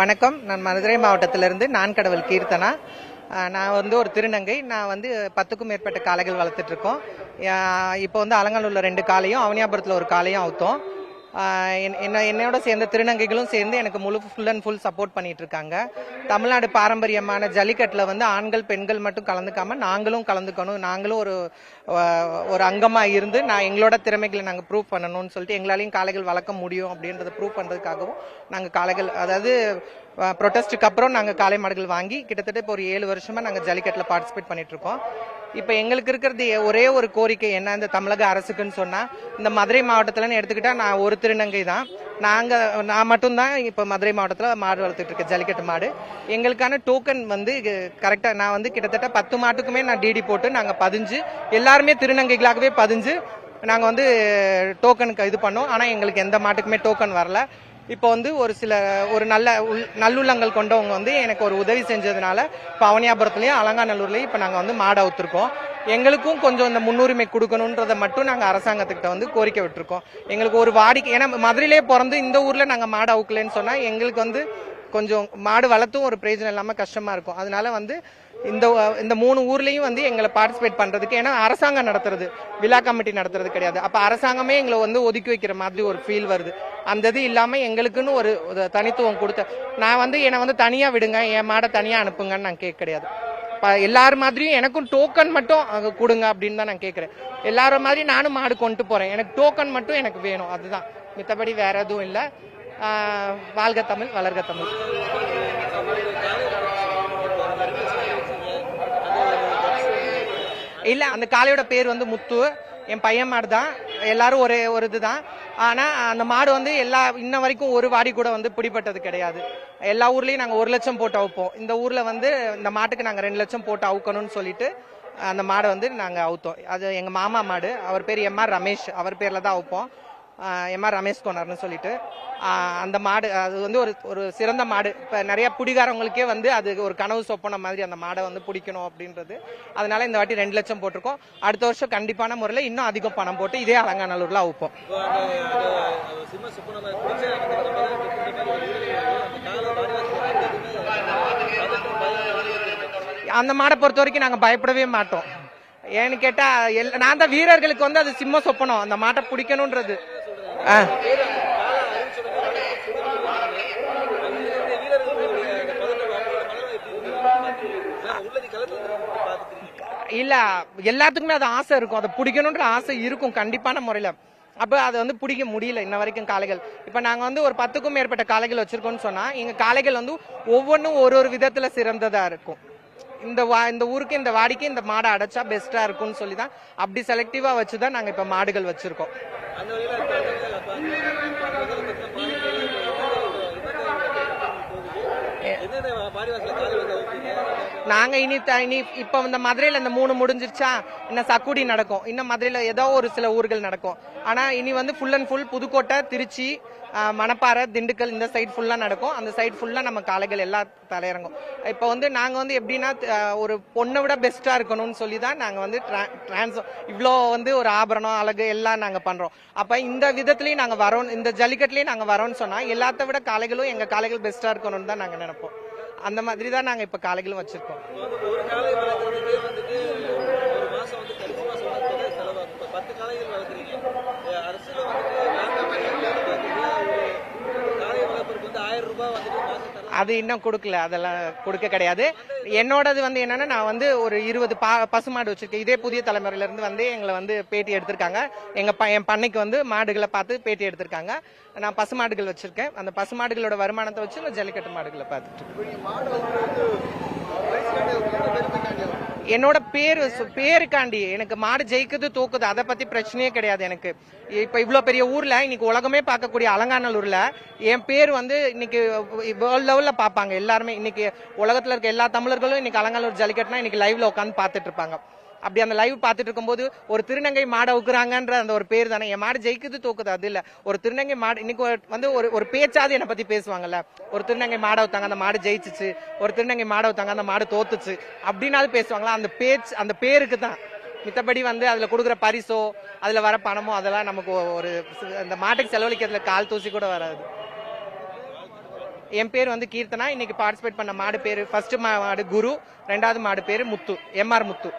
வணக்கம். நான் மதுரை மாவட்டத்திலிருந்து நான்கடவுள் கீர்த்தனா. நான் வந்து ஒரு திருநங்கை. நான் வந்து 10க்கும் மேற்பட்ட காளைகள் வளர்த்துட்டு இருக்கோம். இப்போ வந்து அலங்காநல்லூர்ல 2 காளையும், அவனியாபுரத்தில் ஒரு காளையும் அவுத்தோம். என்னோட சேர்ந்த திருநங்கைகளும் சேர்ந்து எனக்கு ஃபுல் அண்ட் ஃபுல் சப்போர்ட் பண்ணிட்டு இருக்காங்க. தமிழ்நாடு பாரம்பரியமான ஜல்லிக்கட்டில் வந்து ஆண்கள் பெண்கள் மட்டும் கலந்துக்காம நாங்களும் கலந்துக்கணும், நாங்களும் ஒரு அங்கமா இருந்து எங்களோட திறமைகளை நாங்கள் ப்ரூவ் பண்ணணும்னு சொல்லிட்டு எங்களாலையும் காளைகள் வளர்க்க முடியும் அப்படின்றத ப்ரூவ் பண்றதுக்காகவும் நாங்கள் காளைகள், அதாவது ப்ரொட்டஸ்ட்டுக்கு அப்புறம் நாங்கள் காளை மாடுகள் வாங்கி கிட்டத்தட்ட இப்போ ஒரு 7 வருஷமா நாங்கள் ஜல்லிக்கட்டில் பார்ட்டிசிபேட் பண்ணிட்டு இருக்கோம். இப்போ எங்களுக்கு இருக்கிறது ஒரே ஒரு கோரிக்கை என்ன, இந்த தமிழக அரசுக்குன்னு சொன்னா, இந்த மதுரை மாவட்டத்தில்னு எடுத்துக்கிட்டா நான் ஒரு திருநங்கை தான். நான் மட்டும்தான் இப்போ மதுரை மாவட்டத்தில் மாடு வளர்த்துட்டு இருக்கேன், ஜல்லிக்கட்டு மாடு. எங்களுக்கான டோக்கன் வந்து கரெக்டாக நான் வந்து கிட்டத்தட்ட 10 மாட்டுக்குமே நான் டிடி போட்டு நாங்கள் பதிஞ்சு, எல்லாருமே திருநங்கைகளாகவே பதிஞ்சு நாங்கள் வந்து டோக்கனுக்கு இது பண்ணோம். ஆனால் எங்களுக்கு எந்த மாட்டுக்குமே டோக்கன் வரல. இப்போ வந்து ஒரு நல்லுள்ளங்கள் கொண்டவங்க வந்து எனக்கு ஒரு உதவி செஞ்சதுனால இப்போ அவனியாபுரத்துலையும் அலங்காநல்லூர்லையும் இப்போ நாங்கள் வந்து மாடு அவுத்திருக்கோம். எங்களுக்கும் கொஞ்சம் இந்த முன்னுரிமை கொடுக்கணுன்றதை மட்டும் நாங்கள் அரசாங்கத்துக்கிட்ட வந்து கோரிக்கை விட்டுருக்கோம். எங்களுக்கு ஒரு வாடிக்கை, ஏன்னா மதுரையிலே பிறந்து இந்த ஊரில் நாங்கள் மாடு அவுக்கலன்னு சொன்னால் எங்களுக்கு வந்து கொஞ்சம் மாடு வளர்த்தும் ஒரு பிரயோஜனம் இல்லாமல் கஷ்டமா இருக்கும். அதனால வந்து இந்த 3 ஊர்லயும் வந்து எங்களை பார்ட்டிசிபேட் பண்றதுக்கு, ஏன்னா அரசாங்கம் நடத்துறது, விழா கமிட்டி நடத்துறது கிடையாது. அப்ப அரசாங்கமே எங்களை வந்து ஒதுக்கி வைக்கிற மாதிரி ஒரு ஃபீல் வருது. அந்த இது இல்லாம எங்களுக்குன்னு ஒரு தனித்துவம் கொடுத்த நான் வந்து என்னை வந்து தனியா விடுங்க, என் மாடை தனியா அனுப்புங்கன்னு நான் கேட்க கிடையாது. எல்லாரும் மாதிரியும் எனக்கும் டோக்கன் மட்டும் கொடுங்க அப்படின்னு தான் நான் கேட்கிறேன். எல்லாரும் மாதிரி நானும் மாடு கொண்டு போறேன், எனக்கு டோக்கன் மட்டும் எனக்கு வேணும், அதுதான். மித்தபடி வேற எதுவும் இல்லை. வாழ்க தமிழ், வளர்க தமிழ். இல்ல, அந்த காளையோட பேர் வந்து முத்து. என் பையன் மாடு தான். எல்லாரும் ஒரு இதுதான். ஆனா அந்த மாடு வந்து இன்ன வரைக்கும் ஒரு வாடி கூட வந்து பிடிப்பட்டது கிடையாது. எல்லா ஊர்லயும் நாங்க 1 லட்சம் போட்டு அவுப்போம். இந்த ஊர்ல வந்து இந்த மாட்டுக்கு நாங்க 2 லட்சம் போட்டு அவுக்கணும்னு சொல்லிட்டு அந்த மாடை வந்து நாங்க அவுத்தோம். அது எங்க மாமா மாடு, அவர் பேர் எம்ஆர் ரமேஷ், அவர் பேர்ல தான் அவுப்போம். எம்ஆர் ரமேஷ் கோனர்னு சொல்லிட்டு அந்த மாடு, அது வந்து ஒரு சிறந்த மாடு. இப்போ நிறைய பிடிக்காரவங்களுக்கே வந்து அது ஒரு கனவு சொப்பன மாதிரி அந்த மாடை வந்து பிடிக்கணும் அப்படின்றது. அதனால இந்த வாட்டி 2 லட்சம் போட்டிருக்கோம். அடுத்த வருஷம் கண்டிப்பான முறையில் இன்னும் அதிகம் பணம் போட்டு இதே அலங்காநல்லூர்ல அவுப்போம். அந்த மாடை பொறுத்த வரைக்கும் நாங்கள் பயப்படவே மாட்டோம். ஏன்னு கேட்டா நான் தான் வீரர்களுக்கு வந்து அது சிம்ம சொப்பனம், அந்த மாட்டை பிடிக்கணும்ன்றது. இல்ல, எல்லாத்துக்குமே அது ஆசை இருக்கும், அதை பிடிக்கணும்ன்ற ஆசை இருக்கும் கண்டிப்பான முறையில. அப்ப அதை வந்து பிடிக்க முடியல இன்ன வரைக்கும் காளைகள். இப்ப நாங்க வந்து ஒரு 10க்கும் மேற்பட்ட காளைகள் வச்சிருக்கோம்னு சொன்னா, எங்க காளைகள் வந்து ஒவ்வொன்றும் ஒரு விதத்துல சிறந்ததா இருக்கும். இந்த ஊருக்கு இந்த வாடிக்கு இந்த மாடை அடைச்சா பெஸ்டா இருக்கும்னு சொல்லி தான் அப்படி செலக்டிவா வச்சுதான் நாங்க இப்ப மாடுகள் வச்சிருக்கோம். நாங்க இனி இப்ப இந்த மதுரையில இந்த 3 முடிஞ்சிருச்சா, இன்னும் சக்குடி நடக்கும், இன்னும் மதுரையில ஏதோ ஒரு சில ஊர்கள் நடக்கும். ஆனா இனி வந்து full and full Pudukkottai, Tiruchi, Manapparai, Dindigul இந்த சைட் ஃபுல்லா நடக்கும். அந்த சைட் ஃபுல்லா நம்ம காளைகள் எல்லாம் தலையிறங்கும். இப்ப வந்து நாங்க வந்து எப்படின்னா ஒரு பொண்ணை விட பெஸ்டா இருக்கணும்னு சொல்லி தான் நாங்க வந்து இவ்வளோ வந்து ஒரு ஆபரணம் அழகு எல்லாம் நாங்க பண்றோம். அப்ப இந்த விதத்திலயும் நாங்க வரோம், இந்த ஜல்லிக்கட்டுலயும் நாங்க வரோம்னு சொன்னா எல்லாத்த விட காளைகளும் எங்க காளைகள் பெஸ்டா இருக்கணும்னு தான் நாங்க நினைப்போம். அந்த மாதிரி தான் நாங்க இப்ப காளைகளும் வச்சிருக்கோம். அது இன்னும் கொடுக்கல, அதெல்லாம் கொடுக்க கிடையாது. என்னோடது வந்து என்னன்னா, நான் வந்து ஒரு 20 பசுமாடு வச்சிருக்கேன். இதே புதிய தலைமுறையில இருந்து வந்து எங்களை வந்து பேட்டி எடுத்திருக்காங்க. என் பண்ணைக்கு வந்து மாடுகளை பார்த்து பேட்டி எடுத்திருக்காங்க. நான் பசுமாடுகள் வச்சிருக்கேன். அந்த பசுமாடுகளோட வருமானத்தை வச்சு நான் ஜல்லிக்கட்டு மாடுகளை பார்த்துட்டு என்னோட பேருக்காண்டி எனக்கு மாடு ஜெயிக்குது தோக்குது அதை பத்தி பிரச்சனையே கிடையாது எனக்கு. இப்ப இவ்வளவு பெரிய ஊர்ல இன்னைக்கு உலகமே பார்க்கக்கூடிய அலங்காநல்லூர்ல என் பேர் வந்து இன்னைக்கு வேர்ல்ட் லெவல்ல பாப்பாங்க எல்லாருமே. இன்னைக்கு உலகத்துல இருக்க எல்லா தமிழர்களும் இன்னைக்கு அலங்காநல்லூர் ஜல்லிக்கட்டுனா இன்னைக்கு லைவ்ல உட்காந்து பாத்துட்டு இருப்பாங்க. அப்படி அந்த லைவ் பார்த்துட்டு இருக்கும்போது ஒரு திருநங்கை மாடை உக்குறாங்கன்ற அந்த ஒரு பேர் தானே. என் மாடு ஜெயிக்குது தோக்குது அது இல்ல, ஒரு திருநங்கை மாடு இன்னைக்கு வந்து ஒரு பேச்சாவது என்னை பத்தி பேசுவாங்கல்ல. ஒரு திருநங்கை மாடை ஊத்தாங்க, அந்த மாடு ஜெயிச்சிச்சு, ஒரு திருநங்கை மாடை ஊத்தாங்க, அந்த மாடு தோத்துச்சு அப்படின்னாலும் பேசுவாங்களா. அந்த பேருக்கு தான். மித்தபடி வந்து அதுல கொடுக்குற பரிசோ அதுல வர பணமோ அதெல்லாம் நமக்கு அந்த மாட்டுக்கு செலவழிக்கிறதுல கால் தூசி கூட வராது. என் பேர் வந்து கீர்த்தனா. இன்னைக்கு பார்ட்டிசிபேட் பண்ண மாடு பேரு, ஃபர்ஸ்ட் மாடு குரு, ரெண்டாவது மாடு பேரு முத்து, எம்ஆர் முத்து.